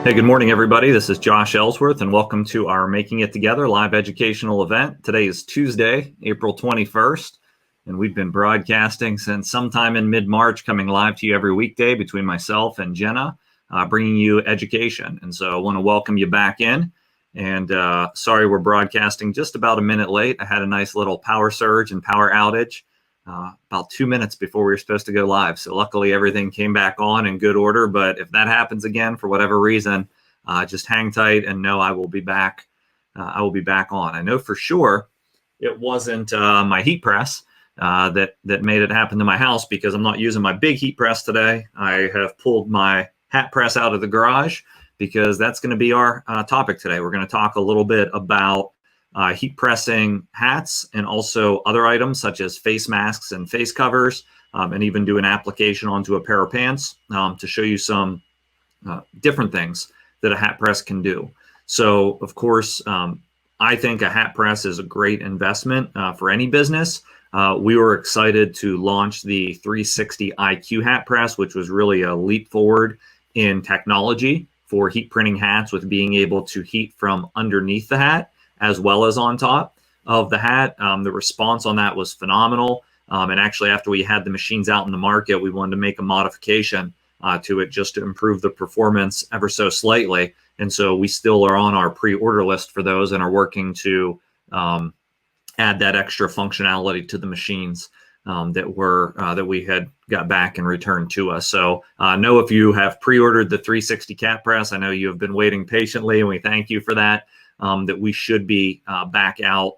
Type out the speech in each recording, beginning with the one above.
Hey, good morning, everybody. This is Josh Ellsworth, and welcome to our Making It Together live educational event. Today is Tuesday, April 21st, and we've been broadcasting since sometime in mid-March, coming live to you every weekday between myself and Jenna, bringing you education. And so I want to welcome you back in. And sorry we're broadcasting just about a minute late. I had a nice little power surge and power outage about 2 minutes before we were supposed to go live. So luckily everything came back on in good order. But if that happens again for whatever reason, just hang tight and know I will be back. I will be back on. I know for sure it wasn't my heat press that made it happen to my house, because I'm not using my big heat press today. I have pulled my hat press out of the garage because that's going to be our topic today. We're going to talk a little bit about heat pressing hats and also other items such as face masks and face covers, and even do an application onto a pair of pants to show you some different things that a hat press can do. So, of course, I think a hat press is a great investment for any business. We were excited to launch the 360 IQ hat press, which was really a leap forward in technology for heat printing hats, with being able to heat from underneath the hat as well as on top of the hat. The response on that was phenomenal. And actually, after we had the machines out in the market, we wanted to make a modification to it just to improve the performance ever so slightly. And so we still are on our pre-order list for those and are working to add that extra functionality to the machines that we had got back and returned to us. So know if you have pre-ordered the 360 cat press, I know you have been waiting patiently, and we thank you for that. That we should be back out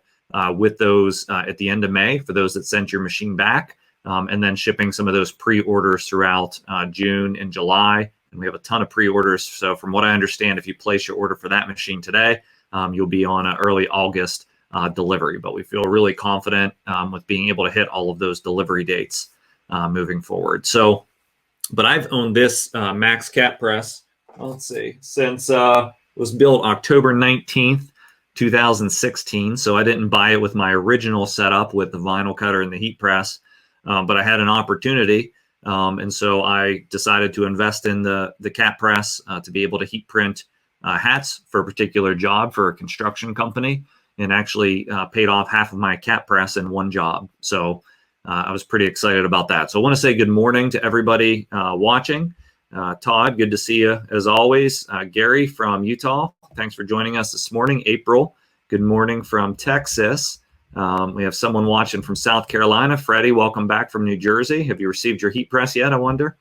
with those at the end of May for those that sent your machine back, and then shipping some of those pre-orders throughout June and July. And we have a ton of pre-orders. So from what I understand, if you place your order for that machine today, you'll be on an early August delivery. But we feel really confident with being able to hit all of those delivery dates moving forward. So, but I've owned this Max Cat Press, let's see, since it was built October 19th, 2016. So I didn't buy it with my original setup with the vinyl cutter and the heat press, but I had an opportunity. And so I decided to invest in the cat press to be able to heat print hats for a particular job for a construction company, and actually paid off half of my cat press in one job. So I was pretty excited about that. So I want to say good morning to everybody watching. Todd, good to see you as always. Gary from Utah, thanks for joining us this morning. April, good morning from Texas. We have someone watching from South Carolina. Freddie, welcome back from New Jersey. Have you received your heat press yet, I wonder?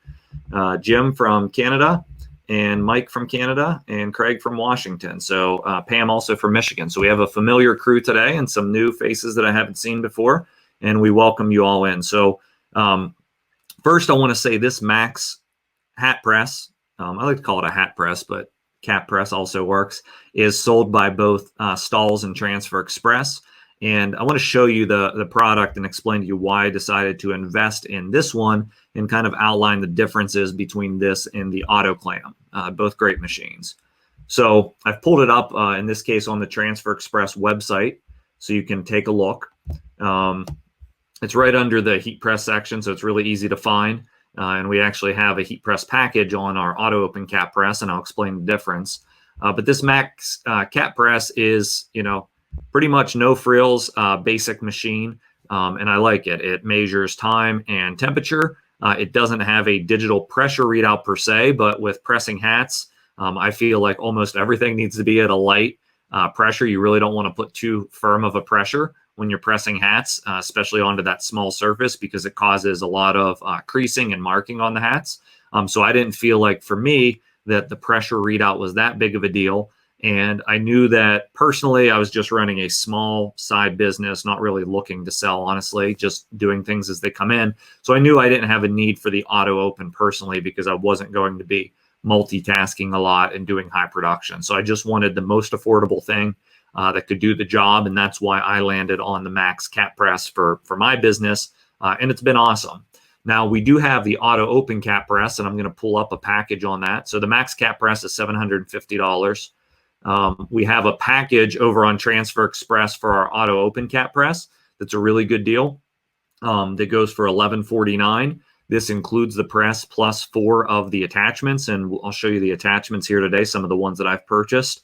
Jim from Canada, and Mike from Canada, and Craig from Washington. So Pam also from Michigan. So we have a familiar crew today and some new faces that I haven't seen before, and we welcome you all in. So first I want to say this Max hat press, I like to call it a hat press, but cat press also works, is sold by both Stahls and Transfer Express. And I want to show you the product and explain to you why I decided to invest in this one, and kind of outline the differences between this and the Autoclam, both great machines. So I've pulled it up, in this case, on the Transfer Express website, so you can take a look. It's right under the heat press section, so it's really easy to find. And we actually have a heat press package on our auto open cat press, and I'll explain the difference. But this Max cat press is, pretty much no frills, basic machine, and I like it. It measures time and temperature. It doesn't have a digital pressure readout per se, but with pressing hats, I feel like almost everything needs to be at a light pressure. You really don't want to put too firm of a pressure when you're pressing hats, especially onto that small surface, because it causes a lot of creasing and marking on the hats. So I didn't feel like, for me, that the pressure readout was that big of a deal. And I knew that personally, I was just running a small side business, not really looking to sell, honestly, just doing things as they come in. So I knew I didn't have a need for the auto open personally, because I wasn't going to be multitasking a lot and doing high production. So I just wanted the most affordable thing that could do the job. And that's why I landed on the Max cat press for my business. And it's been awesome. Now we do have the auto open cat press, and I'm going to pull up a package on that. So the Max cat press is $750. We have a package over on Transfer Express for our auto open cat press. That's a really good deal. That goes for $1149. This includes the press plus 4 of the attachments, and I'll show you the attachments here today, some of the ones that I've purchased.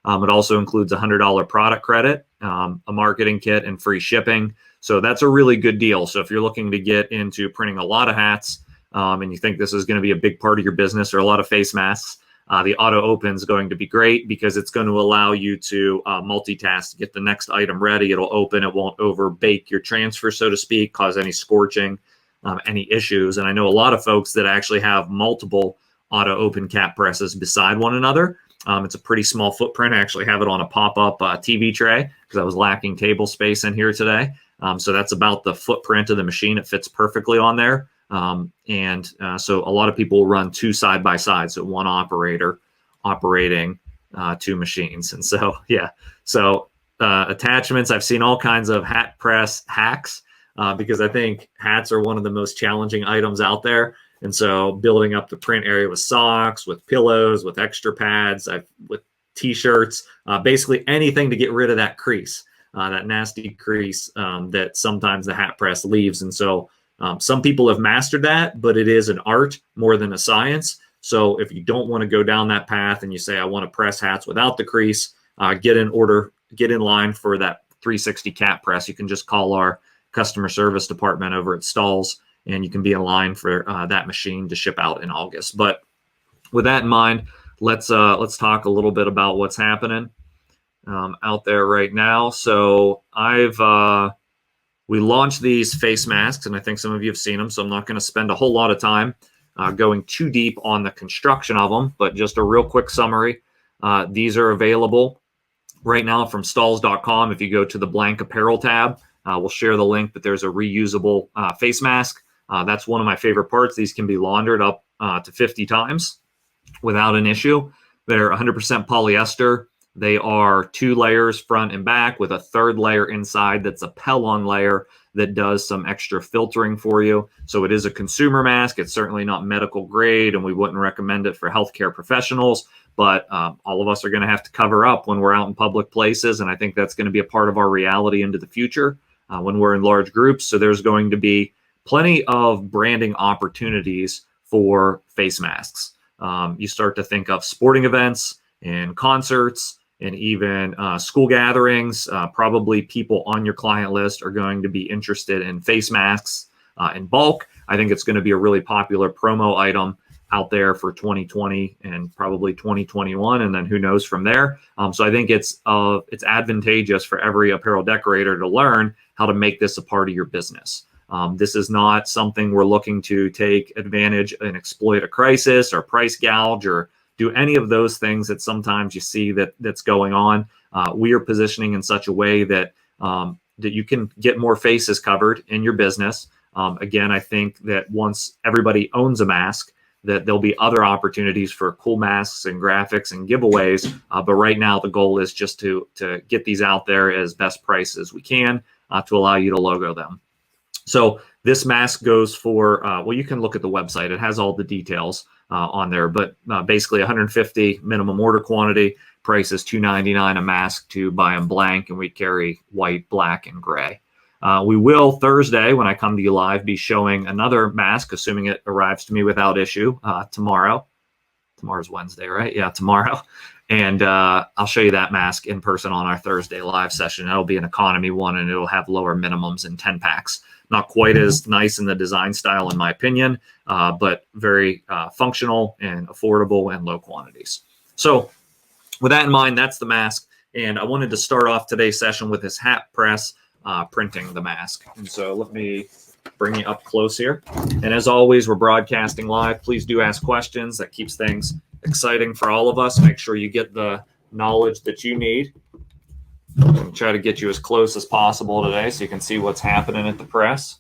It also includes a $100 product credit, a marketing kit, and free shipping. So that's a really good deal. So if you're looking to get into printing a lot of hats, and you think this is going to be a big part of your business, or a lot of face masks, the auto open is going to be great because it's going to allow you to multitask to get the next item ready. It'll open. It won't over bake your transfer, so to speak, cause any scorching, any issues. And I know a lot of folks that actually have multiple auto open cap presses beside one another. It's a pretty small footprint. I actually have it on a pop-up TV tray because I was lacking table space in here today. So that's about the footprint of the machine. It fits perfectly on there. So a lot of people run 2 side by side. So one operator operating 2 machines. And so, yeah, so attachments, I've seen all kinds of hat press hacks because I think hats are one of the most challenging items out there. And so building up the print area with socks, with pillows, with extra pads, with t-shirts, basically anything to get rid of that crease, that nasty crease that sometimes the hat press leaves. And so some people have mastered that, but it is an art more than a science. So if you don't want to go down that path and you say, I want to press hats without the crease, get in line for that 360 cap press. You can just call our customer service department over at Stahls, and you can be in line for that machine to ship out in August. But with that in mind, let's talk a little bit about what's happening out there right now. So we launched these face masks, and I think some of you have seen them, so I'm not going to spend a whole lot of time going too deep on the construction of them, but just a real quick summary. These are available right now from Stahls.com. If you go to the blank apparel tab, we'll share the link, but there's a reusable face mask. That's one of my favorite parts. These can be laundered up to 50 times without an issue. They're 100% polyester. They are 2 layers front and back with a 3rd layer inside that's a Pellon layer that does some extra filtering for you. So it is a consumer mask. It's certainly not medical grade, and we wouldn't recommend it for healthcare professionals. But all of us are going to have to cover up when we're out in public places, and I think that's going to be a part of our reality into the future when we're in large groups. So there's going to be plenty of branding opportunities for face masks. You start to think of sporting events and concerts and even school gatherings. Probably people on your client list are going to be interested in face masks in bulk. I think it's going to be a really popular promo item out there for 2020 and probably 2021, and then who knows from there. So I think it's advantageous for every apparel decorator to learn how to make this a part of your business. This is not something we're looking to take advantage and exploit a crisis or price gouge or do any of those things that sometimes you see that's going on. We are positioning in such a way that that you can get more faces covered in your business. Again, I think that once everybody owns a mask, that there'll be other opportunities for cool masks and graphics and giveaways. But right now, the goal is just to get these out there as best price as we can to allow you to logo them. So this mask goes for, well, you can look at the website. It has all the details on there, but basically 150 minimum order quantity. Price is $2.99 a mask to buy them blank, and we carry white, black, and gray. We will Thursday, when I come to you live, be showing another mask, assuming it arrives to me without issue tomorrow. Tomorrow's Wednesday, right? Yeah, tomorrow. And I'll show you that mask in person on our Thursday live session. That'll be an economy one, and it'll have lower minimums and 10 packs. Not quite as nice in the design style, in my opinion, but very functional and affordable and low quantities. So with that in mind, that's the mask. And I wanted to start off today's session with this hat press printing the mask. And so let me bring you up close here. And as always, we're broadcasting live. Please do ask questions. That keeps things exciting for all of us. Make sure you get the knowledge that you need. I'm try to get you as close as possible today so you can see what's happening at the press.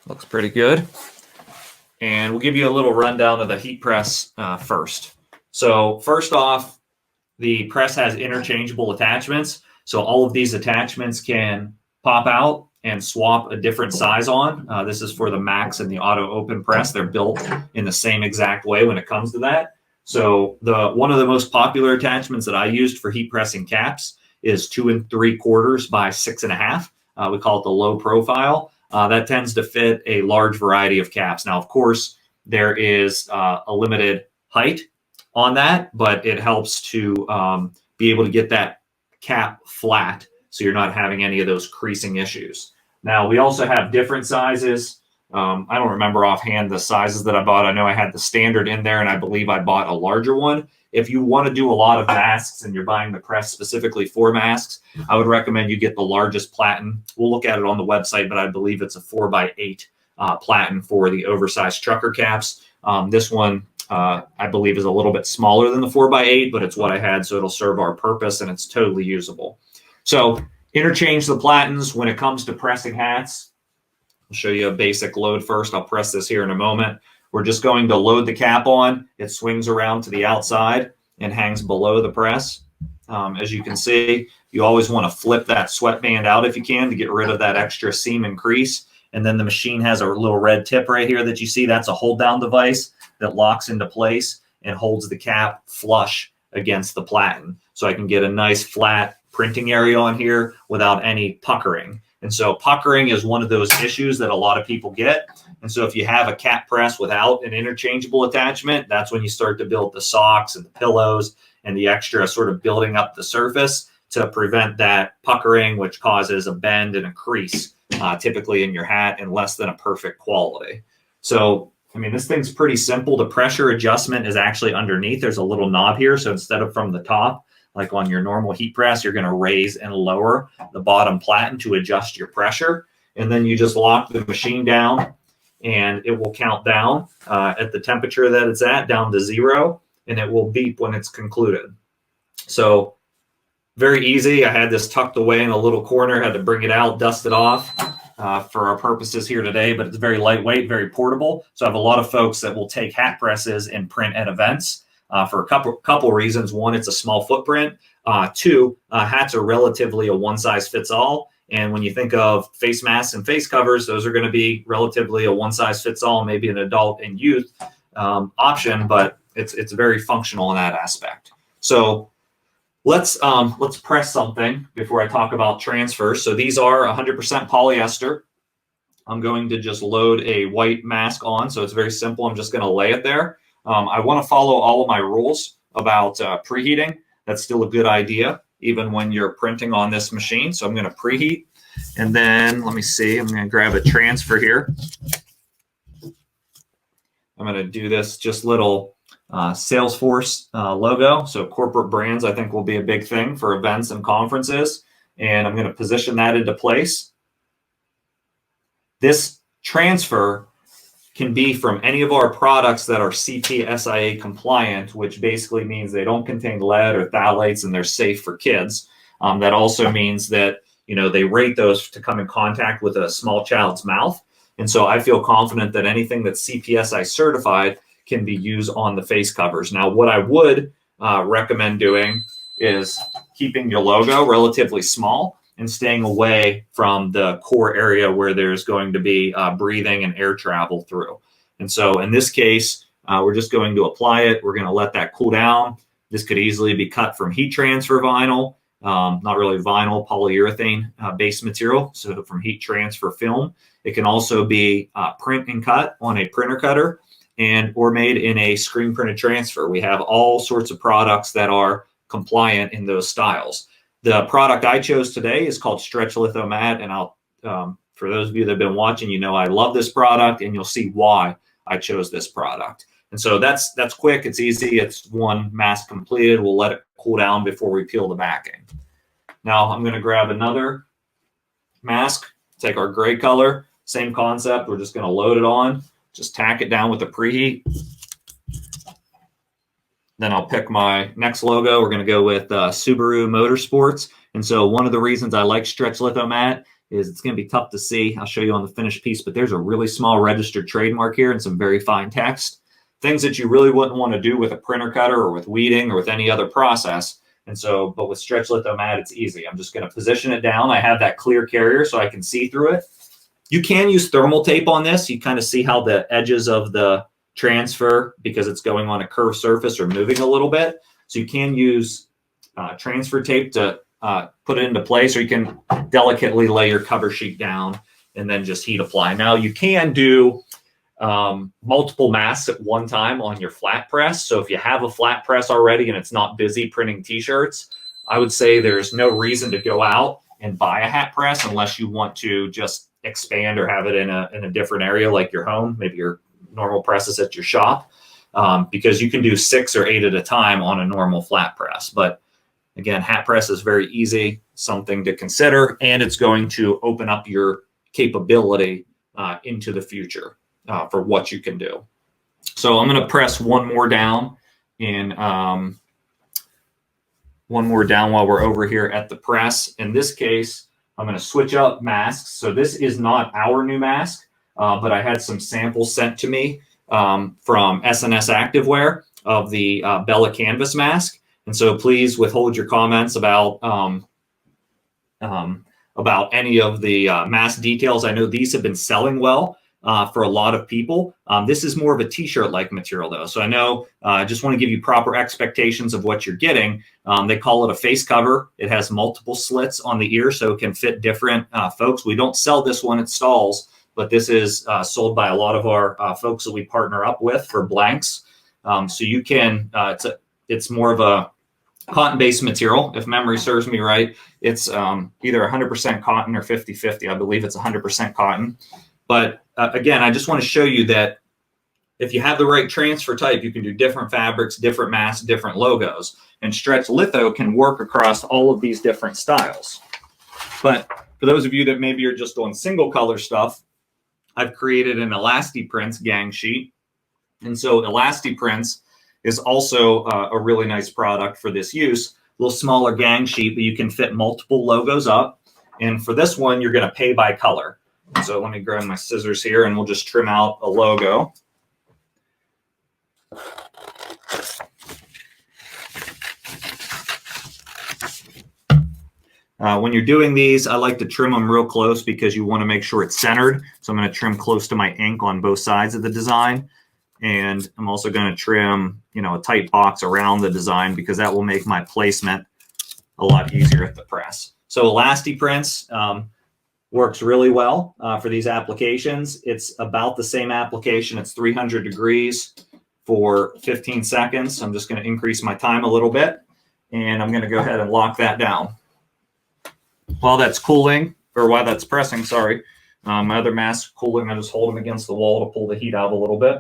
Looks pretty good. And we'll give you a little rundown of the heat press first. So first off, the press has interchangeable attachments. So all of these attachments can pop out and swap a different size on. This is for the Max and the Auto Open press. They're built in the same exact way when it comes to that. So one of the most popular attachments that I used for heat pressing caps is 2 3/4 by 6 1/2. We call it the low profile. That tends to fit a large variety of caps. Now, of course, there is a limited height on that, but it helps to be able to get that cap flat so you're not having any of those creasing issues. Now, we also have different sizes. I don't remember offhand the sizes that I bought. I know I had the standard in there, and I believe I bought a larger one. If you want to do a lot of masks and you're buying the press specifically for masks, I would recommend you get the largest platen. We'll look at it on the website, but I believe it's a 4x8 platen for the oversized trucker caps. This one, I believe, is a little bit smaller than the 4x8, but it's what I had, so it'll serve our purpose, and it's totally usable. So interchange the platens when it comes to pressing hats. I'll show you a basic load first. I'll press this here in a moment. We're just going to load the cap on. It swings around to the outside and hangs below the press. As you can see, you always want to flip that sweatband out if you can to get rid of that extra seam and crease. And then the machine has a little red tip right here that you see. That's a hold down device that locks into place and holds the cap flush against the platen. So I can get a nice flat printing area on here without any puckering. And so puckering is one of those issues that a lot of people get. And so if you have a cap press without an interchangeable attachment, that's when you start to build the socks and the pillows and the extra sort of building up the surface to prevent that puckering, which causes a bend and a crease typically in your hat and less than a perfect quality. So, I mean, this thing's pretty simple. The pressure adjustment is actually underneath. There's a little knob here. So instead of from the top, like on your normal heat press, you're going to raise and lower the bottom platen to adjust your pressure. And then you just lock the machine down and it will count down at the temperature that it's at, down to 0, and it will beep when it's concluded. So very easy. I had this tucked away in a little corner, had to bring it out, dust it off for our purposes here today, but it's very lightweight, very portable. So I have a lot of folks that will take hat presses and print at events. For a couple reasons. One, it's a small footprint. Two, hats are relatively a one-size-fits-all. And when you think of face masks and face covers, those are going to be relatively a one-size-fits-all, maybe an adult and youth option, but it's very functional in that aspect. So let's press something before I talk about transfers. So these are 100% polyester. I'm going to just load a white mask on. So it's very simple. I'm just going to lay it there. I want to follow all of my rules about preheating. That's still a good idea, even when you're printing on this machine. So I'm going to preheat. And then let me see. I'm going to grab a transfer here. I'm going to do this just little Salesforce logo. So corporate brands, I think, will be a big thing for events and conferences. And I'm going to position that into place. This transfer can be from any of our products that are CP/SIA compliant, which basically means they don't contain lead or phthalates and they're safe for kids. That also means that, they rate those to come in contact with a small child's mouth. And so I feel confident that anything that's CP/SI certified can be used on the face covers. Now, what I would recommend doing is keeping your logo relatively small and staying away from the core area where there's going to be breathing and air travel through. And so in this case, we're just going to apply it. We're going to let that cool down. This could easily be cut from heat transfer vinyl, not really vinyl, polyurethane based material. So from heat transfer film, it can also be print and cut on a printer cutter or made in a screen printed transfer. We have all sorts of products that are compliant in those styles. The product I chose today is called Stretch Lithomat, and I'll, for those of you that have been watching, I love this product, and you'll see why I chose this product. And so that's quick, it's easy, it's one mask completed. We'll let it cool down before we peel the backing. Now I'm going to grab another mask, take our gray color, same concept. We're just going to load it on, just tack it down with the preheat. Then I'll pick my next logo. We're going to go with Subaru Motorsports. And so one of the reasons I like Stretch Lithomat is it's going to be tough to see. I'll show you on the finished piece, but there's a really small registered trademark here and some very fine text. Things that you really wouldn't want to do with a printer cutter or with weeding or with any other process. And so, but with Stretch Lithomat, it's easy. I'm just going to position it down. I have that clear carrier so I can see through it. You can use thermal tape on this. You kind of see how the edges of the transfer, because it's going on a curved surface, or moving a little bit. So you can use transfer tape to put it into place, or you can delicately lay your cover sheet down and then just heat apply. Now you can do multiple masks at one time on your flat press. So if you have a flat press already and it's not busy printing t-shirts, I would say there's no reason to go out and buy a hat press unless you want to just expand or have it in a different area like your home, maybe your normal presses at your shop, because you can do 6 or 8 at a time on a normal flat press. But again, hat press is very easy, something to consider, and it's going to open up your capability into the future for what you can do. So I'm going to press one more down while we're over here at the press. In this case, I'm going to switch up masks. So this is not our new mask, but I had some samples sent to me from S&S Activewear of the Bella Canvas mask. And so please withhold your comments about any of the mask details. I know these have been selling well for a lot of people. This is more of a t-shirt-like material though. So I know I just want to give you proper expectations of what you're getting. They call it a face cover. It has multiple slits on the ear, so it can fit different folks. We don't sell this one at Stahls, but this is sold by a lot of our folks that we partner up with for blanks. So you can, it's more of a cotton-based material. If memory serves me right, it's either 100% cotton or 50-50. I believe it's 100% cotton. But again, I just want to show you that if you have the right transfer type, you can do different fabrics, different masks, different logos. And stretch litho can work across all of these different styles. But for those of you that maybe are just doing single color stuff, I've created an ElastiPrints gang sheet. And so ElastiPrints is also a really nice product for this use. A little smaller gang sheet, but you can fit multiple logos up. And for this one, you're going to pay by color. So let me grab my scissors here and we'll just trim out a logo. When you're doing these, I like to trim them real close because you want to make sure it's centered. So I'm going to trim close to my ink on both sides of the design. And I'm also going to trim, a tight box around the design because that will make my placement a lot easier at the press. So ElastiPrints works really well for these applications. It's about the same application. It's 300 degrees for 15 seconds. I'm just going to increase my time a little bit, and I'm going to go ahead and lock that down. While that's cooling, or while that's pressing, sorry, my other mask cooling, I just hold them against the wall to pull the heat out a little bit.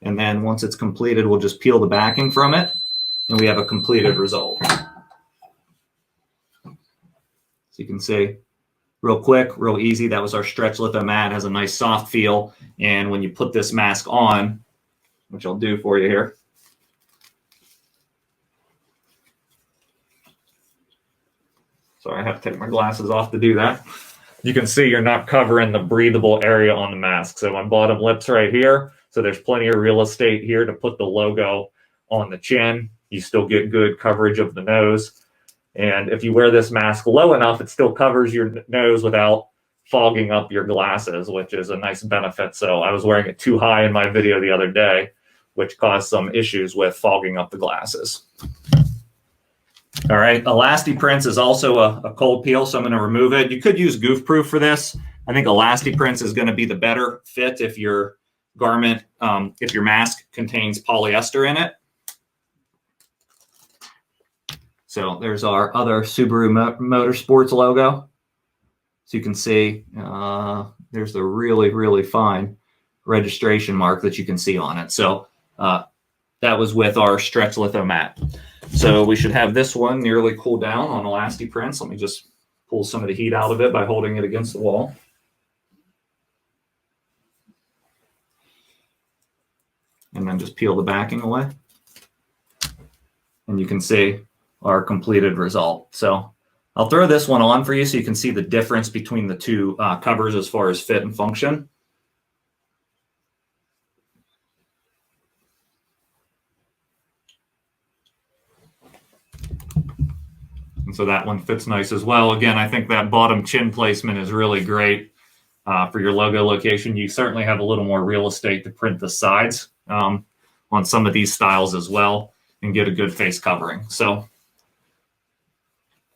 And then once it's completed, we'll just peel the backing from it, and we have a completed result. So you can see, real quick, real easy. That was our stretch litho mat. It has a nice soft feel. And when you put this mask on, which I'll do for you here. Sorry, I have to take my glasses off to do that. You can see you're not covering the breathable area on the mask. So my bottom lip's right here. So there's plenty of real estate here to put the logo on the chin. You still get good coverage of the nose. And if you wear this mask low enough, it still covers your nose without fogging up your glasses, which is a nice benefit. So I was wearing it too high in my video the other day, which caused some issues with fogging up the glasses. All right, ElastiPrints is also a cold peel, so I'm going to remove it. You could use Goof Proof for this. I think ElastiPrints is going to be the better fit if your garment, if your mask contains polyester in it. So there's our other Subaru Motorsports logo. So you can see there's the really, really fine registration mark that you can see on it. So that was with our stretch litho mat. So we should have this one nearly cooled down on ElastiPrints. Let me just pull some of the heat out of it by holding it against the wall. And then just peel the backing away. And you can see our completed result. So I'll throw this one on for you so you can see the difference between the two covers as far as fit and function. And so that one fits nice as well. Again, I think that bottom chin placement is really great for your logo location. You certainly have a little more real estate to print the sides on some of these styles as well. and get a good face covering. So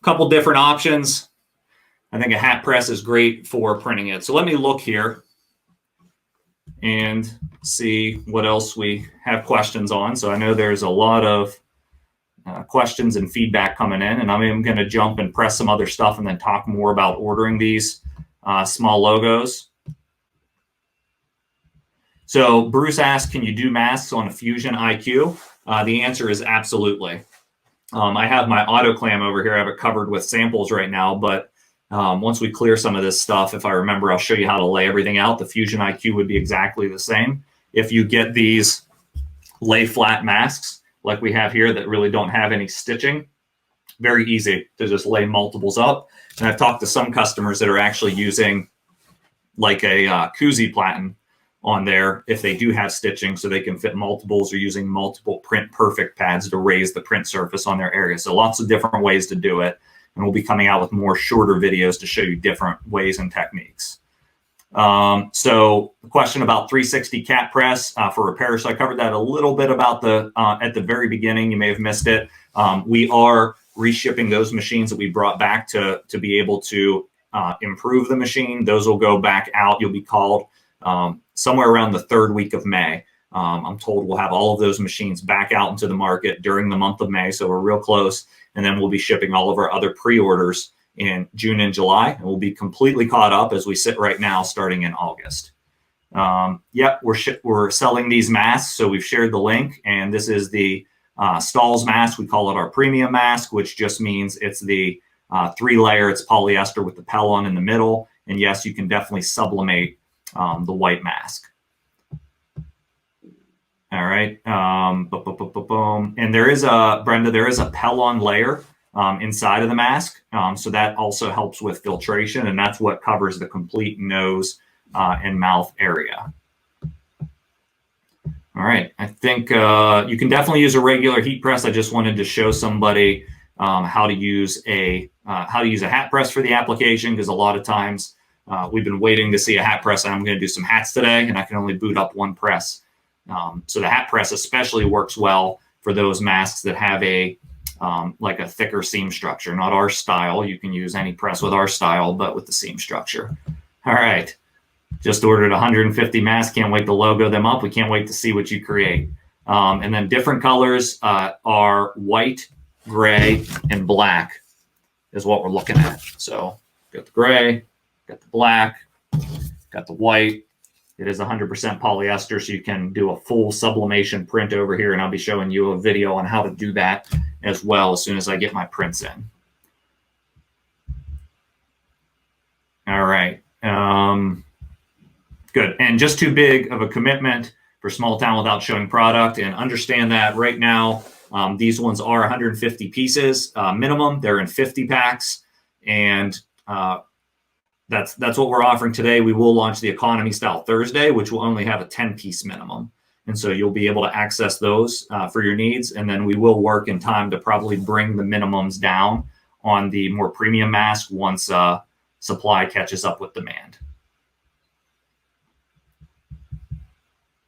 a couple different options. I think a hat press is great for printing it. So let me look here and see what else we have questions on. So I know there's a lot of questions and feedback coming in, and I'm even going to jump and press some other stuff and then talk more about ordering these small logos. So Bruce asked, can you do masks on a Fusion IQ? The answer is absolutely. I have my autoclam over here. I have it covered with samples right now, but once we clear some of this stuff, if I remember, I'll show you how to lay everything out. The Fusion IQ would be exactly the same. If you get these lay flat masks like we have here that really don't have any stitching, very easy to just lay multiples up. And I've talked to some customers that are actually using like a koozie platen on there if they do have stitching, so they can fit multiples, or using multiple print perfect pads to raise the print surface on their area. So lots of different ways to do it. And we'll be coming out with more shorter videos to show you different ways and techniques. So the question about 360 cat press for repair. So I covered that a little bit about the at the very beginning. You may have missed it. We are reshipping those machines that we brought back to be able to improve the machine. Those will go back out. You'll be called somewhere around the 3rd week of May. I'm told we'll have all of those machines back out into the market during the month of May. So we're real close. And then we'll be shipping all of our other pre-orders in June and July. And we'll be completely caught up as we sit right now, starting in August. Yep, we're selling these masks. So we've shared the link. And this is the Stahls mask. We call it our premium mask, which just means it's the 3-layer. It's polyester with the Pellon in the middle. And yes, you can definitely sublimate the white mask. All right. And there is Brenda, there is a Pellon layer inside of the mask. So that also helps with filtration, and that's what covers the complete nose and mouth area. All right. I think you can definitely use a regular heat press. I just wanted to show somebody how to use a hat press for the application, because a lot of times we've been waiting to see a hat press, and I'm going to do some hats today, and I can only boot up one press. So the hat press especially works well for those masks that have a like a thicker seam structure. Not our style. You can use any press with our style, but with the seam structure. All right. Just ordered 150 masks. Can't wait to logo them up. We can't wait to see what you create. And then different colors are white, gray, and black is what we're looking at. So got the gray, got the black, got the white. It is 100% polyester, so you can do a full sublimation print over here, and I'll be showing you a video on how to do that as well as soon as I get my prints in. All right. Good. And just too big of a commitment for small town without showing product, and understand that right now these ones are 150 pieces minimum. They're in 50 packs, and that's what we're offering today. We will launch the economy style Thursday, which will only have a 10-piece minimum. And so you'll be able to access those for your needs. And then we will work in time to probably bring the minimums down on the more premium mask once supply catches up with demand.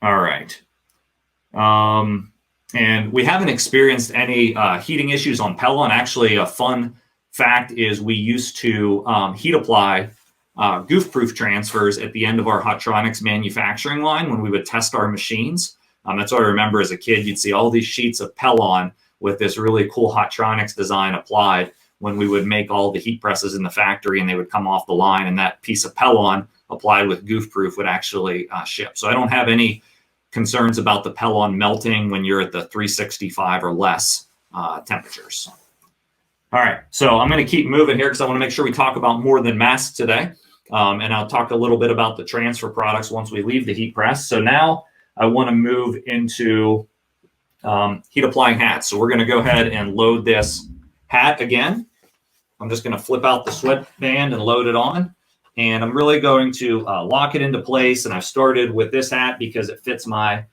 All right. And we haven't experienced any heating issues on Pellon. Actually, a fun fact is we used to heat apply goof-proof transfers at the end of our Hotronics manufacturing line when we would test our machines. That's what I remember as a kid. You'd see all these sheets of Pellon with this really cool Hotronics design applied when we would make all the heat presses in the factory, and they would come off the line, and that piece of Pellon applied with goof-proof would actually ship. So I don't have any concerns about the Pellon melting when you're at the 365 or less temperatures. All right, so I'm going to keep moving here because I want to make sure we talk about more than masks today. And I'll talk a little bit about the transfer products once we leave the heat press. So now I want to move into heat applying hats. So we're going to go ahead and load this hat again. I'm just going to flip out the sweatband and load it on. And I'm really going to lock it into place. And I've started with this hat because it fits my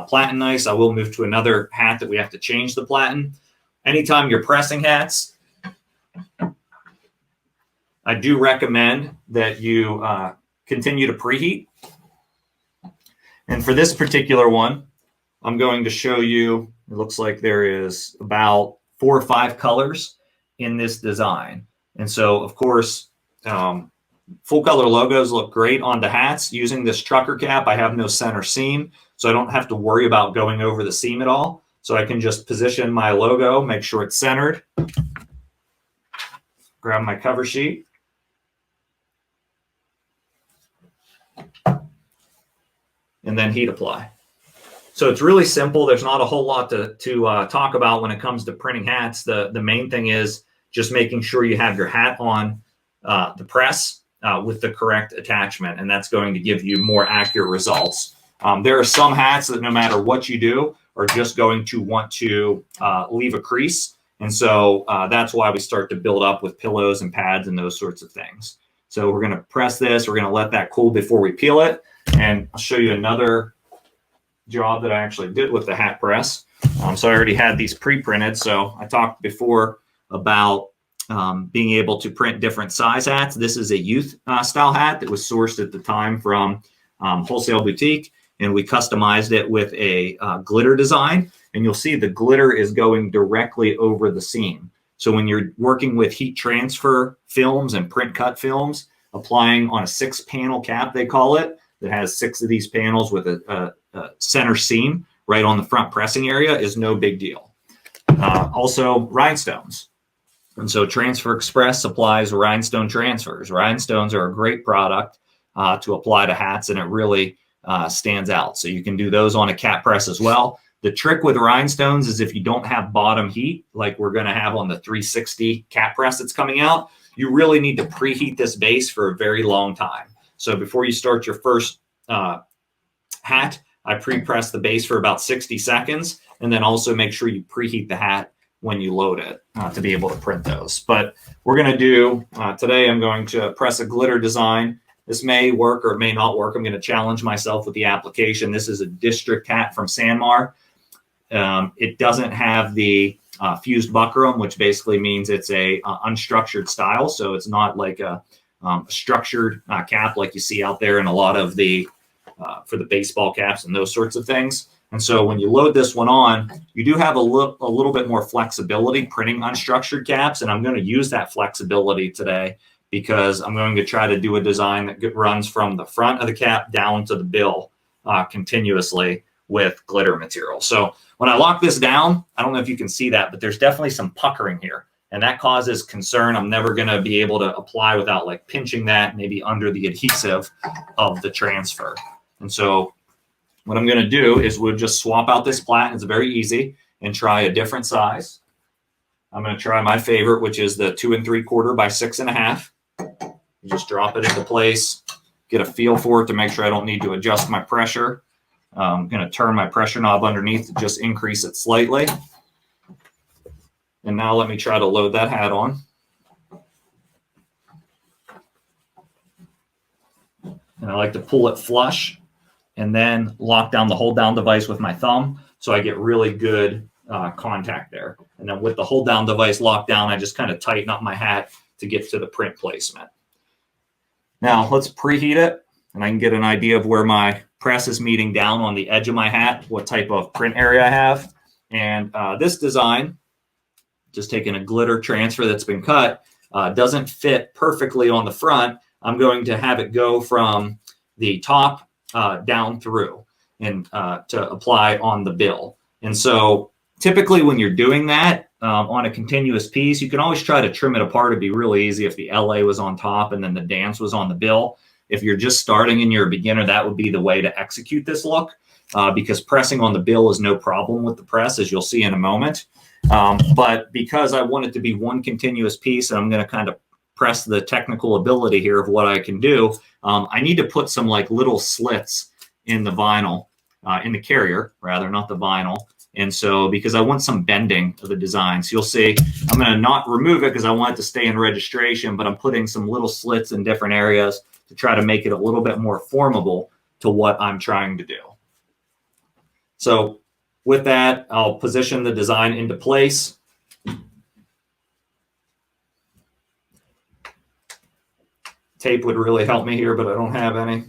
platen nice. I will move to another hat that we have to change the platen. Anytime you're pressing hats, I do recommend that you continue to preheat. And for this particular one, I'm going to show you It looks like there is about 4 or 5 colors in this design. And so, of course, full color logos look great on the hats. Using this trucker cap, I have no center seam, so I don't have to worry about going over the seam at all. So I can just position my logo, make sure it's centered, grab my cover sheet, and then heat apply. So it's really simple. There's not a whole lot to talk about when it comes to printing hats. The main thing is just making sure you have your hat on the press with the correct attachment, and that's going to give you more accurate results. There are some hats that no matter what you do are just going to want to leave a crease, and so that's why we start to build up with pillows and pads and those sorts of things. So we're going to press this. We're going to let that cool before we peel it, and I'll show you another job that I actually did with the hat press. So I already had these pre-printed. So I talked before about being able to print different size hats. This is a youth style hat that was sourced at the time from Wholesale Boutique, and we customized it with a glitter design. And you'll see the glitter is going directly over the seam. So when you're working with heat transfer films and print cut films, applying on a 6-panel cap, they call it, that has 6 of these panels with a center seam right on the front pressing area is no big deal. Also rhinestones. And so Transfer Express supplies rhinestone transfers. Rhinestones are a great product to apply to hats, and it really stands out. So you can do those on a cap press as well. The trick with rhinestones is if you don't have bottom heat, like we're going to have on the 360 cap press that's coming out, you really need to preheat this base for a very long time. So before you start your first hat, I pre-press the base for about 60 seconds, and then also make sure you preheat the hat when you load it to be able to print those. But we're going to do, today I'm going to press a glitter design. This may work or it may not work. I'm going to challenge myself with the application. This is a district hat from Sanmar. It doesn't have the fused buckram, which basically means it's a unstructured style. So it's not like a structured cap like you see out there in a lot of the for the baseball caps and those sorts of things. And so when you load this one on, you do have a little bit more flexibility printing unstructured caps. And I'm going to use that flexibility today because I'm going to try to do a design that runs from the front of the cap down to the bill continuously with glitter material. So when I lock this down, I don't know if you can see that, but there's definitely some puckering here. And that causes concern. I'm never going to be able to apply without like pinching that maybe under the adhesive of the transfer. And so what I'm going to do is we'll just swap out this plat. It's very easy, and try a different size. I'm going to try my favorite, which is the 2 3/4 by 6.5. You just drop it into place, get a feel for it to make sure I don't need to adjust my pressure. I'm going to turn my pressure knob underneath to just increase it slightly. And now let me try to load that hat on. And I like to pull it flush and then lock down the hold down device with my thumb so I get really good contact there. And then with the hold down device locked down, I just kind of tighten up my hat to get to the print placement. Now let's preheat it, and I can get an idea of where my press is meeting down on the edge of my hat, what type of print area I have. And this design, just taking a glitter transfer that's been cut, doesn't fit perfectly on the front. I'm going to have it go from the top down through and to apply on the bill. And so typically when you're doing that on a continuous piece, you can always try to trim it apart. It'd be really easy if the LA was on top and then the dance was on the bill. If you're just starting and you're a beginner, that would be the way to execute this look because pressing on the bill is no problem with the press, as you'll see in a moment. But because I want it to be one continuous piece, and I'm going to kind of press the technical ability here of what I can do, I need to put some like little slits in the vinyl, in the carrier, rather, not the vinyl. And so because I want some bending of the design. So you'll see I'm going to not remove it because I want it to stay in registration, but I'm putting some little slits in different areas to try to make it a little bit more formable to what I'm trying to do. So with that, I'll position the design into place. Tape would really help me here, but I don't have any.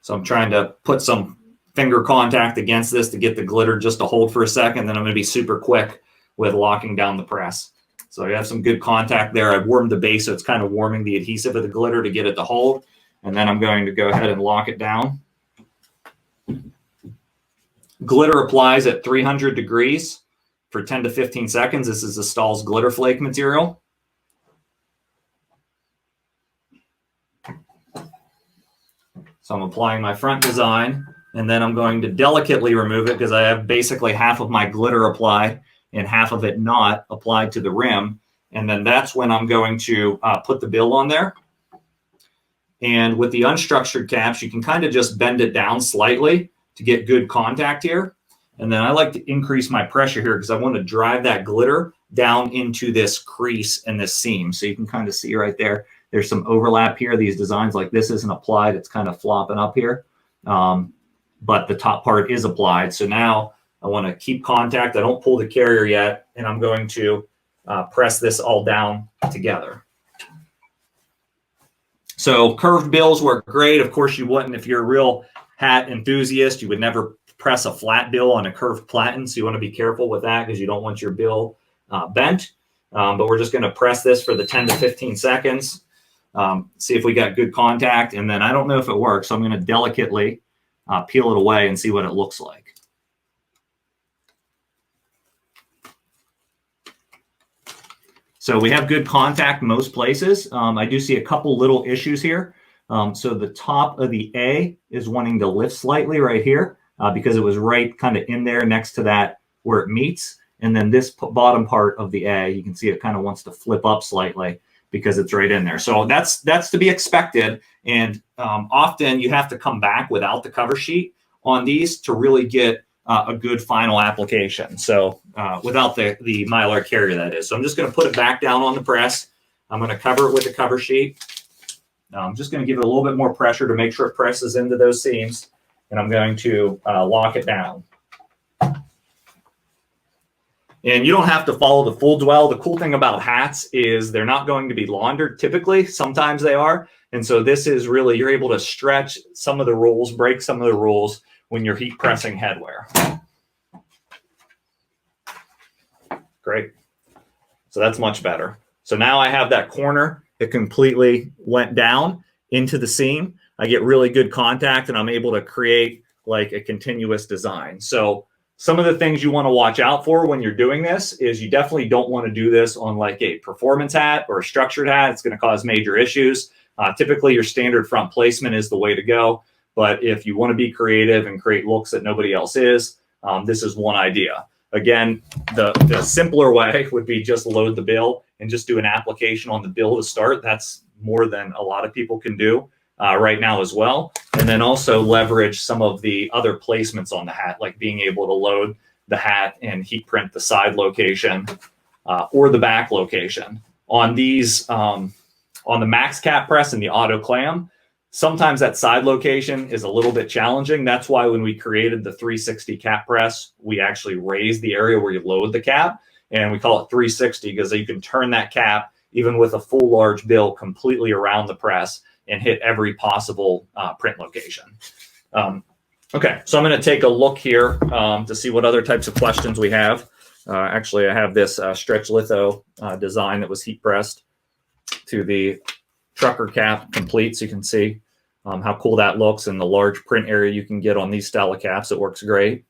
So I'm trying to put some finger contact against this to get the glitter just to hold for a second. Then I'm going to be super quick with locking down the press. So I have some good contact there. I've warmed the base, so it's kind of warming the adhesive of the glitter to get it to hold. And then I'm going to go ahead and lock it down. Glitter applies at 300 degrees for 10 to 15 seconds. This is the Stahls glitter flake material. So I'm applying my front design, and then I'm going to delicately remove it because I have basically half of my glitter applied and half of it not applied to the rim. And then that's when I'm going to put the bill on there. And with the unstructured caps, you can kind of just bend it down slightly to get good contact here. And then I like to increase my pressure here because I want to drive that glitter down into this crease and this seam. So you can kind of see right there, there's some overlap here. These designs like this isn't applied. It's kind of flopping up here. But the top part is applied. So now I want to keep contact. I don't pull the carrier yet. And I'm going to press this all down together. So curved bills work great. Of course, you wouldn't if you're a real hat enthusiast. You would never press a flat bill on a curved platen. So you want to be careful with that because you don't want your bill bent. But we're just going to press this for the 10 to 15 seconds. See if we got good contact. And then I don't know if it works. So I'm going to delicately peel it away and see what it looks like. So we have good contact most places. I do see a couple little issues here. So the top of the A is wanting to lift slightly right here because it was right kind of in there next to that where it meets. And then this bottom part of the A, you can see it kind of wants to flip up slightly because it's right in there. So that's to be expected. And often you have to come back without the cover sheet on these to really get a good final application. So without the Mylar carrier, that is. So I'm just going to put it back down on the press. I'm going to cover it with the cover sheet. I'm just going to give it a little bit more pressure to make sure it presses into those seams. And I'm going to lock it down. And you don't have to follow the full dwell. The cool thing about hats is they're not going to be laundered typically. Sometimes they are. And so this is really, you're able to stretch some of the rules, break some of the rules when you're heat pressing headwear. Great. So that's much better. So now I have that corner. It completely went down into the seam. I get really good contact and I'm able to create like a continuous design. So some of the things you want to watch out for when you're doing this is you definitely don't want to do this on like a performance hat or a structured hat. It's going to cause major issues. Typically your standard front placement is the way to go. But if you want to be creative and create looks that nobody else is, this is one idea. Again, the simpler way would be just load the bill and just do an application on the bill to start. That's more than a lot of people can do right now as well. And then also leverage some of the other placements on the hat, like being able to load the hat and heat print the side location or the back location. On these, on the max cap press and the auto clam, sometimes that side location is a little bit challenging. That's why when we created the 360 cap press, we actually raised the area where you load the cap, and we call it 360 because you can turn that cap even with a full large bill completely around the press and hit every possible print location. Okay, so I'm going to take a look here to see what other types of questions we have. Actually, I have this stretch litho design that was heat pressed to the trucker cap complete, so you can see how cool that looks and the large print area you can get on these style of caps. It works great.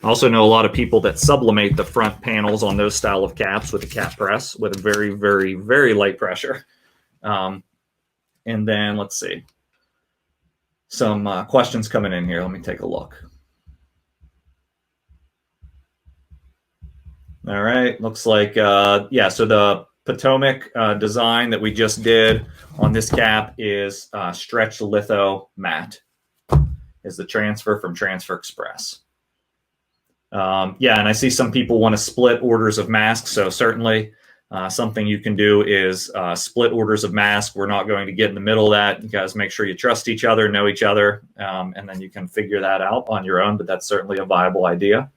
I also know a lot of people that sublimate the front panels on those style of caps with a cap press with a very, very, very light pressure. And then let's see. Some questions coming in here. Let me take a look. All right, looks like, yeah, so the Potomac design that we just did on this cap is stretch litho matte is the transfer from Transfer Express. Yeah, and I see some people want to split orders of masks, so certainly something you can do is split orders of masks. We're not going to get in the middle of that. You guys make sure you trust each other, know each other, and then you can figure that out on your own, but that's certainly a viable idea.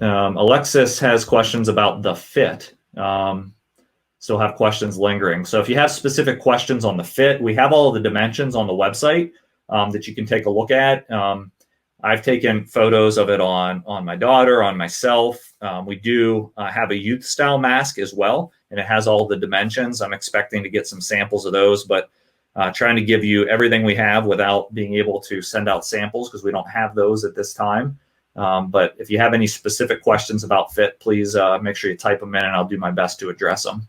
Alexis has questions about the fit. still have questions lingering. So if you have specific questions on the fit, we have all of the dimensions on the website that you can take a look at. I've taken photos of it on my daughter, on myself. We do have a youth style mask as well, and it has all the dimensions. I'm expecting to get some samples of those, but trying to give you everything we have without being able to send out samples because we don't have those at this time. But if you have any specific questions about fit, please make sure you type them in and I'll do my best to address them.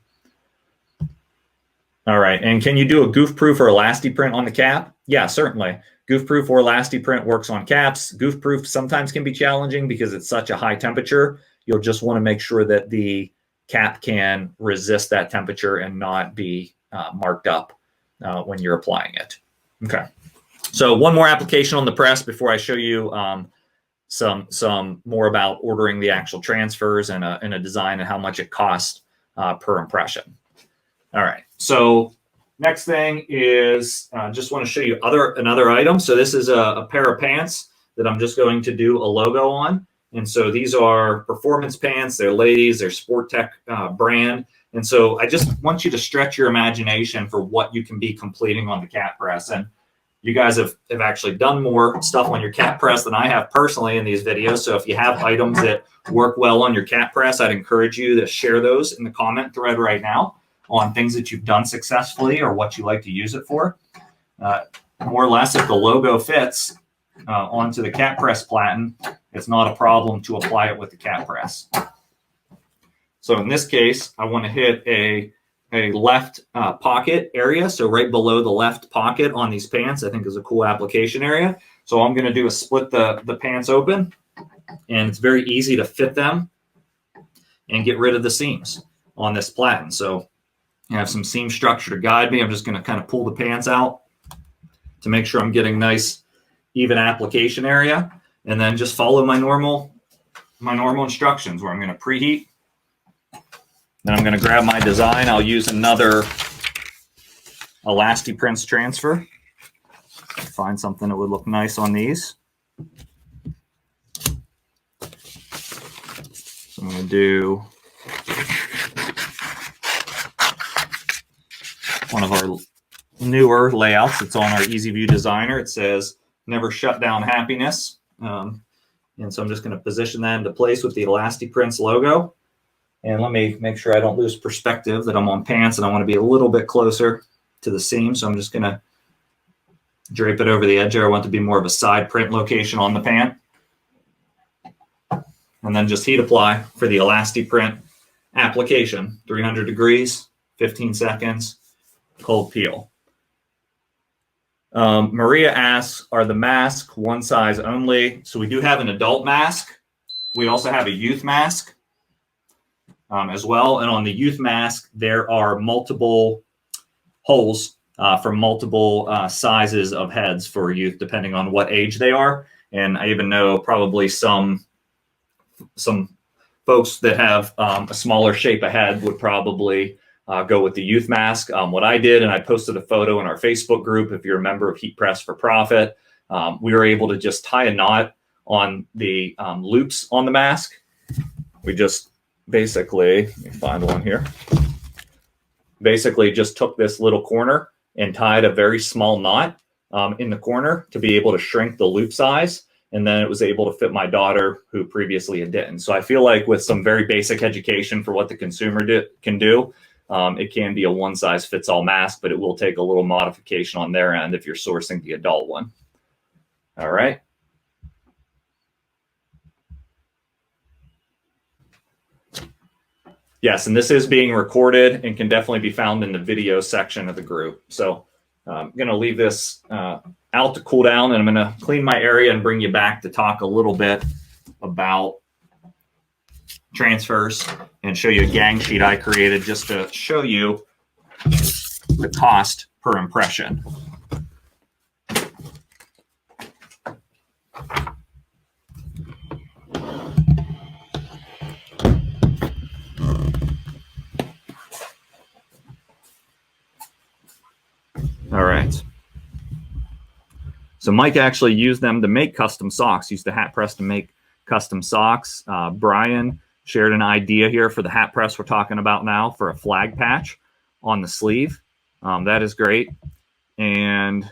All right. And can you do a goof proof or elasti print on the cap? Yeah, certainly. Goof proof or elasti print works on caps. Goof proof sometimes can be challenging because it's such a high temperature. You'll just want to make sure that the cap can resist that temperature and not be marked up when you're applying it. Okay. So one more application on the press before I show you some more about ordering the actual transfers and a design and how much it costs per impression. All right. So next thing is just want to show you another item. So this is a pair of pants that I'm just going to do a logo on. And so these are performance pants. They're ladies. They're Sport Tech brand. And so I just want you to stretch your imagination for what you can be completing on the cap press. And you guys have actually done more stuff on your cap press than I have personally in these videos. So if you have items that work well on your cap press, I'd encourage you to share those in the comment thread right now on things that you've done successfully or what you like to use it for. More or less, if the logo fits onto the cap press platen, it's not a problem to apply it with the cap press. So in this case, I want to hit a left pocket area. So right below the left pocket on these pants, I think is a cool application area. So I'm going to do is split the pants open, and it's very easy to fit them and get rid of the seams on this platen. So I have some seam structure to guide me. I'm just going to kind of pull the pants out to make sure I'm getting nice, even application area, and then just follow my normal instructions where I'm going to preheat. Then I'm going to grab my design. I'll use another elasti prints transfer. Find something that would look nice on these. So I'm going to do one of our newer layouts. It's on our Easy View Designer. It says, "Never shut down happiness." And so I'm just going to position that into place with the Elasti Prints logo. And let me make sure I don't lose perspective that I'm on pants and I want to be a little bit closer to the seam. So I'm just going to drape it over the edge there. I want it to be more of a side print location on the pant. And then just heat apply for the Elasti Print application. 300 degrees, 15 seconds, cold peel. Maria asks, are the masks one size only? So we do have an adult mask. We also have a youth mask as well. And on the youth mask, there are multiple holes for multiple sizes of heads for youth, depending on what age they are. And I even know probably some folks that have a smaller shape of head would probably go with the youth mask. What I did, and I posted a photo in our Facebook group, if you're a member of Heat Press for Profit, we were able to just tie a knot on the loops on the mask. We just basically, let me find one here, basically just took this little corner and tied a very small knot in the corner to be able to shrink the loop size. And then it was able to fit my daughter, who previously it didn't. So I feel like with some very basic education for what the consumer can do, it can be a one-size-fits-all mask, but it will take a little modification on their end if you're sourcing the adult one. All right. Yes, and this is being recorded and can definitely be found in the video section of the group. So I'm going to leave this out to cool down, and I'm going to clean my area and bring you back to talk a little bit about transfers and show you a gang sheet I created just to show you the cost per impression. All right. So Mike actually used them to make custom socks, used the hat press to make custom socks. Brian shared an idea here for the hat press we're talking about now for a flag patch on the sleeve. That is great. And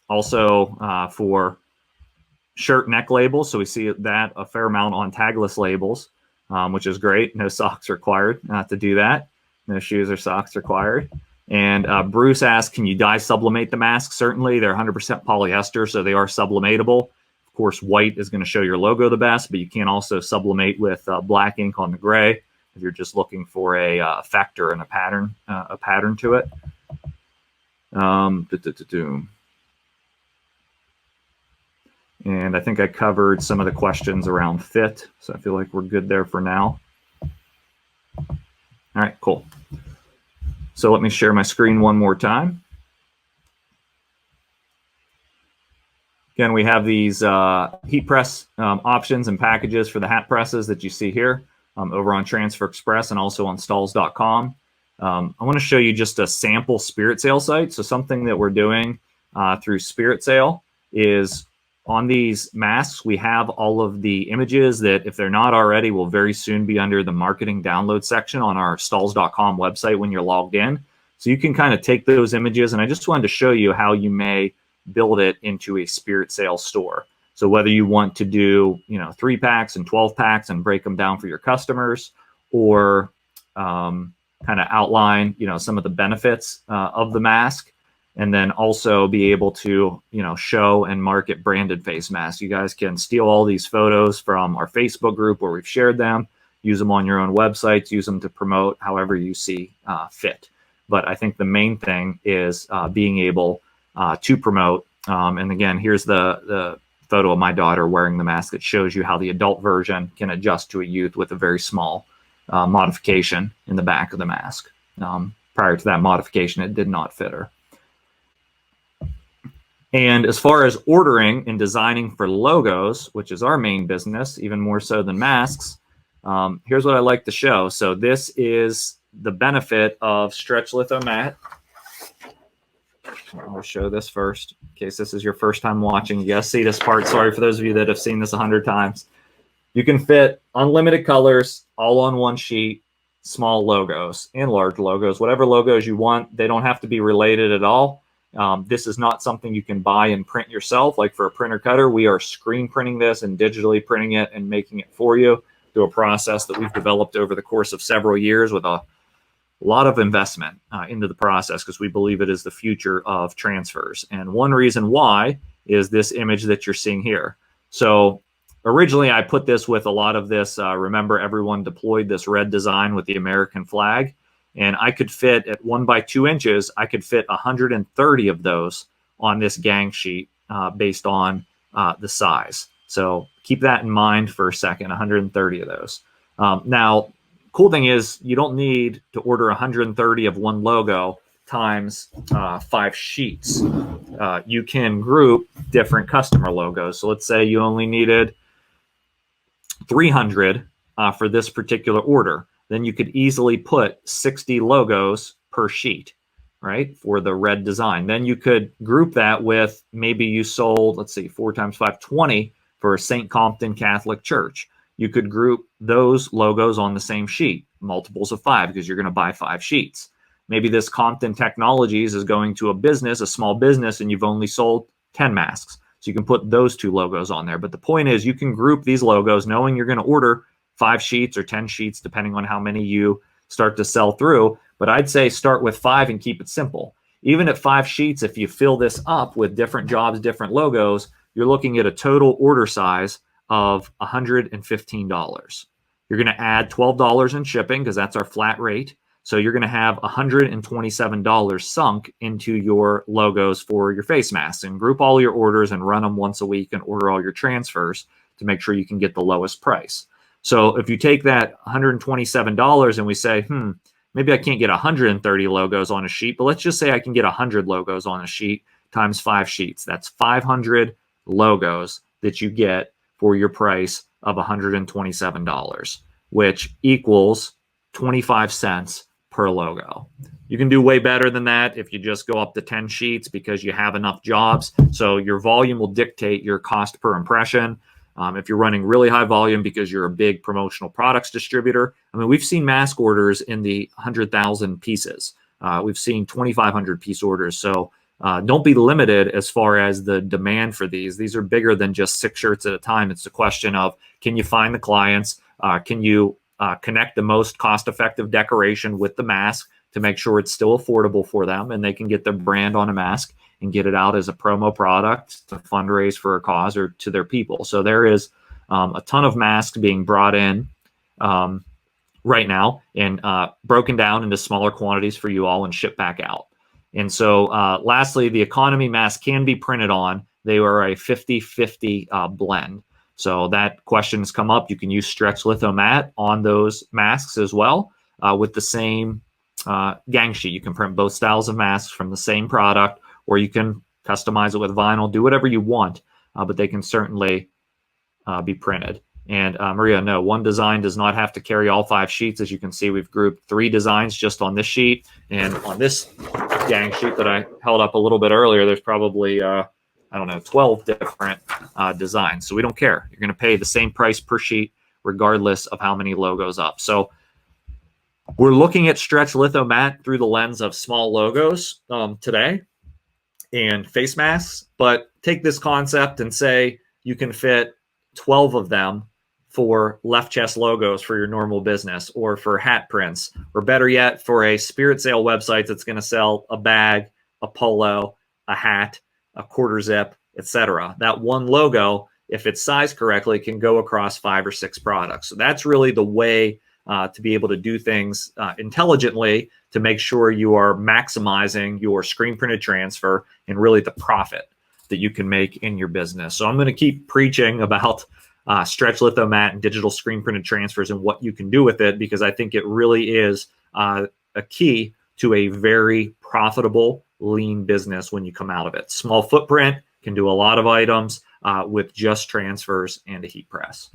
also for shirt neck labels. So we see that a fair amount on tagless labels, which is great. No socks required to do that. No shoes or socks required. And Bruce asked, can you dye sublimate the mask? Certainly, they're 100% polyester, so they are sublimatable. Of course, white is going to show your logo the best, but you can also sublimate with black ink on the gray if you're just looking for a effect or a pattern to it. And I think I covered some of the questions around fit, so I feel like we're good there for now. All right, cool. So let me share my screen one more time. Again, we have these heat press options and packages for the hat presses that you see here over on Transfer Express and also on Stahls.com. I want to show you just a sample Spirit Sale site. So something that we're doing through Spirit Sale is on these masks, we have all of the images that, if they're not already, will very soon be under the marketing download section on our Stahls.com website when you're logged in. So you can kind of take those images, and I just wanted to show you how you may build it into a Spirit Sale store. So whether you want to do, 3 packs and 12 packs and break them down for your customers, or kind of outline, some of the benefits of the mask, and then also be able to, show and market branded face masks. You guys can steal all these photos from our Facebook group where we've shared them, use them on your own websites, use them to promote however you see fit. But I think the main thing is being able to promote. And again, here's the photo of my daughter wearing the mask that shows you how the adult version can adjust to a youth with a very small modification in the back of the mask. Prior to that modification, it did not fit her. And as far as ordering and designing for logos, which is our main business, even more so than masks, here's what I like to show. So this is the benefit of stretch litho mat. I'll show this first in case this is your first time watching. You guys see this part. Sorry for those of you that have seen this 100 times. You can fit unlimited colors all on one sheet, small logos and large logos, whatever logos you want. They don't have to be related at all. This is not something you can buy and print yourself. Like for a printer cutter, we are screen printing this and digitally printing it and making it for you through a process that we've developed over the course of several years with a lot of investment into the process, because we believe it is the future of transfers. And one reason why is this image that you're seeing here. So originally I put this with a lot of this, remember everyone deployed this red design with the American flag, and I could fit at 1 by 2 inches, I could fit 130 of those on this gang sheet based on the size. So keep that in mind for a second, 130 of those. Now, cool thing is you don't need to order 130 of one logo times 5 sheets. You can group different customer logos. So let's say you only needed 300 for this particular order. Then you could easily put 60 logos per sheet, right, for the red design. Then you could group that with, maybe you sold, let's see, 4 times 5, 20 for St. Compton Catholic Church. You could group those logos on the same sheet, multiples of 5, because you're going to buy 5 sheets. Maybe this Compton Technologies is going to a business, a small business, and you've only sold 10 masks. So you can put those 2 logos on there. But the point is, you can group these logos knowing you're going to order 5 sheets or 10 sheets, depending on how many you start to sell through. But I'd say start with 5 and keep it simple. Even at 5 sheets, if you fill this up with different jobs, different logos, you're looking at a total order size of $115. You're going to add $12 in shipping, because that's our flat rate. So you're going to have $127 sunk into your logos for your face masks, and group all your orders and run them once a week and order all your transfers to make sure you can get the lowest price. So if you take that $127 and we say, maybe I can't get 130 logos on a sheet, but let's just say I can get 100 logos on a sheet times 5 sheets. That's 500 logos that you get for your price of $127, which equals 25 cents per logo. You can do way better than that if you just go up to 10 sheets, because you have enough jobs. So your volume will dictate your cost per impression. If you're running really high volume because you're a big promotional products distributor, I mean, we've seen mask orders in the 100,000 pieces. We've seen 2,500 piece orders. So don't be limited as far as the demand for these. These are bigger than just 6 shirts at a time. It's a question of, can you find the clients? Can you connect the most cost-effective decoration with the mask to make sure it's still affordable for them and they can get their brand on a mask and get it out as a promo product to fundraise for a cause or to their people. So there is a ton of masks being brought in right now and broken down into smaller quantities for you all and shipped back out. And so lastly, the economy mask can be printed on. They are a 50-50 blend. So that question has come up. You can use stretch litho mat on those masks as well with the same gang sheet. You can print both styles of masks from the same product, or you can customize it with vinyl, do whatever you want, but they can certainly be printed. And Maria, no, one design does not have to carry all 5 sheets. As you can see, we've grouped 3 designs just on this sheet. And on this gang sheet that I held up a little bit earlier, there's probably, 12 different designs. So we don't care. You're going to pay the same price per sheet, regardless of how many logos up. So we're looking at stretch litho mat through the lens of small logos today and face masks. But take this concept and say you can fit 12 of them for left chest logos for your normal business, or for hat prints, or better yet, for a spirit sale website that's going to sell a bag, a polo, a hat, a quarter zip, etc. That one logo, if it's sized correctly, can go across 5 or 6 products. So that's really the way to be able to do things intelligently to make sure you are maximizing your screen printed transfer and really the profit that you can make in your business. So I'm going to keep preaching about stretch litho mat and digital screen printed transfers and what you can do with it, because I think it really is a key to a very profitable, lean business when you come out of it. Small footprint, can do a lot of items with just transfers and a heat press.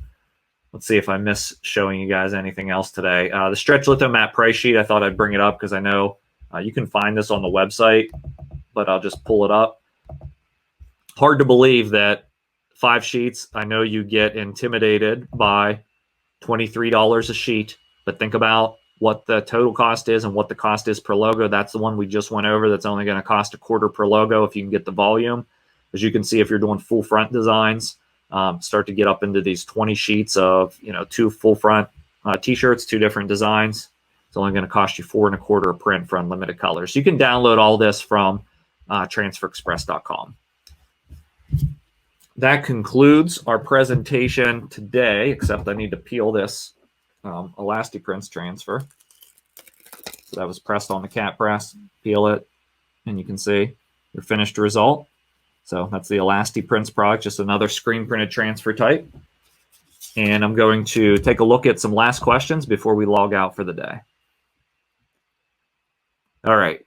Let's see if I miss showing you guys anything else today. The stretch litho mat price sheet, I thought I'd bring it up because I know you can find this on the website, but I'll just pull it up. Hard to believe that 5 sheets, I know you get intimidated by $23 a sheet, but think about what the total cost is and what the cost is per logo. That's the one we just went over. That's only going to cost $0.25 per logo if you can get the volume. As you can see, if you're doing full front designs, start to get up into these 20 sheets of 2 full front t-shirts, 2 different designs. It's only going to cost you $4.25 a print for unlimited colors. So you can download all this from transferexpress.com. That concludes our presentation today, except I need to peel this ElastiPrints transfer. So that was pressed on the cat press. Peel it, and you can see your finished result. So that's the ElastiPrints product, just another screen printed transfer type. And I'm going to take a look at some last questions before we log out for the day. All right.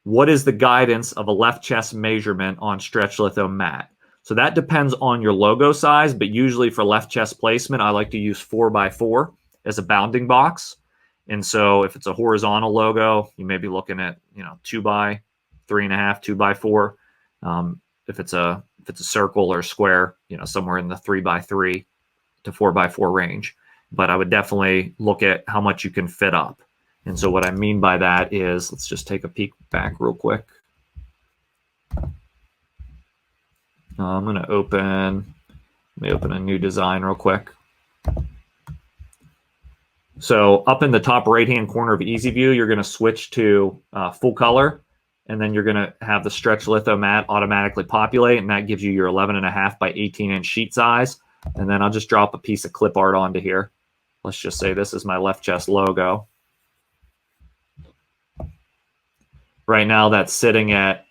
What is the guidance of a left chest measurement on stretch litho mat? So that depends on your logo size, but usually for left chest placement, I like to use 4x4 as a bounding box. And so if it's a horizontal logo, you may be looking at 2x3.5, 2x4. If it's a circle or a square, somewhere in the 3x3 to 4x4 range. But I would definitely look at how much you can fit up. And so what I mean by that is, let's just take a peek back real quick. I'm going to let me open a new design real quick. So up in the top right-hand corner of Easy View, you're going to switch to full color, and then you're going to have the stretch litho mat automatically populate, and that gives you your 11.5 by 18-inch sheet size. And then I'll just drop a piece of clip art onto here. Let's just say this is my left chest logo. Right now that's sitting at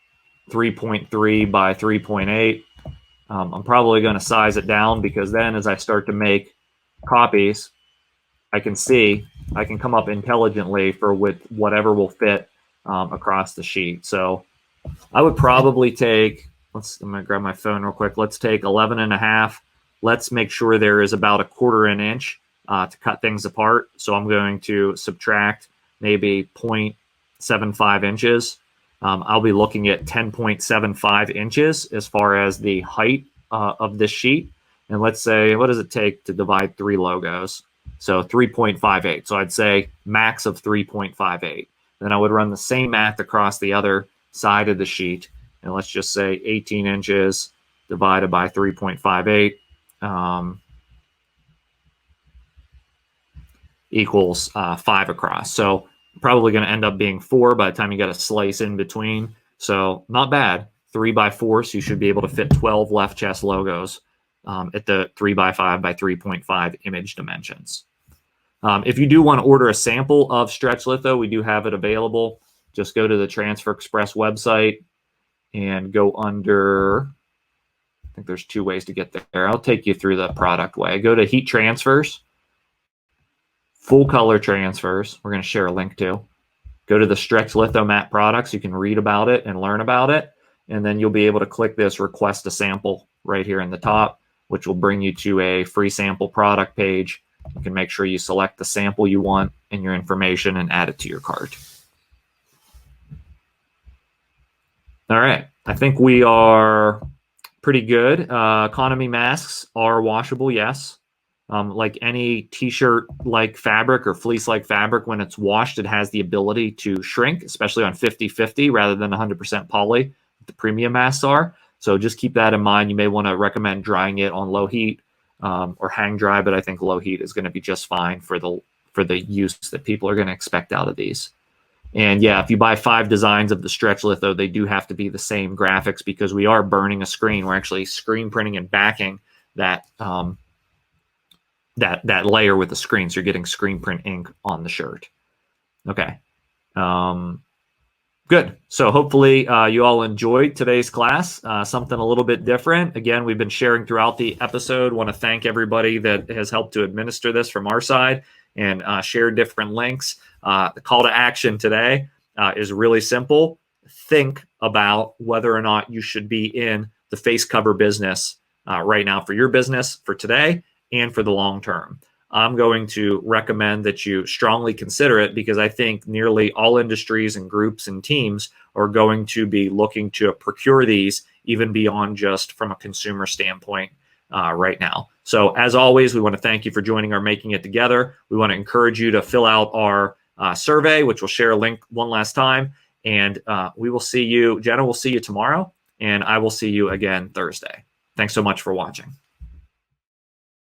3.3 by 3.8. I'm probably going to size it down, because then as I start to make copies, I can come up intelligently with whatever will fit across the sheet. So I would probably take, I'm going to grab my phone real quick. Let's take 11.5. Let's make sure there is about 1/4 inch to cut things apart. So I'm going to subtract maybe 0.75 inches. I'll be looking at 10.75 inches as far as the height of this sheet. And let's say, what does it take to divide 3 logos? So 3.58. So I'd say max of 3.58. Then I would run the same math across the other side of the sheet. And let's just say 18 inches divided by 3.58 equals 5 across. So probably going to end up being 4 by the time you got a slice in between. So not bad. 3 by 4, so you should be able to fit 12 left chest logos at the 3 by 5 by 3.5 image dimensions. If you do want to order a sample of stretch litho, we do have it available. Just go to the Transfer Express website and go under, I think there's 2 ways to get there. I'll take you through the product way. Go to heat transfers, full color transfers. We're going to share a link to. Go to the stretch litho mat products. You can read about it and learn about it. And then you'll be able to click this request a sample right here in the top, which will bring you to a free sample product page. You can make sure you select the sample you want and your information and add it to your cart. All right, I think we are pretty good. Economy masks are washable, yes. Like any t-shirt-like fabric or fleece-like fabric, when it's washed, it has the ability to shrink, especially on 50-50 rather than 100% poly, the premium masks are. So just keep that in mind. You may want to recommend drying it on low heat or hang dry, but I think low heat is going to be just fine for the use that people are going to expect out of these. And yeah, if you buy 5 designs of the stretch litho, they do have to be the same graphics because we are burning a screen. We're actually screen printing and backing that that layer with the screen, so you're getting screen print ink on the shirt. Okay, good. So hopefully you all enjoyed today's class, something a little bit different. Again, we've been sharing throughout the episode. Want to thank everybody that has helped to administer this from our side and share different links. The call to action today is really simple. Think about whether or not you should be in the face cover business right now for your business, for today, and for the long term. I'm going to recommend that you strongly consider it because I think nearly all industries and groups and teams are going to be looking to procure these even beyond just from a consumer standpoint right now. So as always, we want to thank you for joining our Making It Together. We want to encourage you to fill out our survey, which we'll share a link one last time. And we will see you, Jenna will see you tomorrow, and I will see you again Thursday. Thanks so much for watching.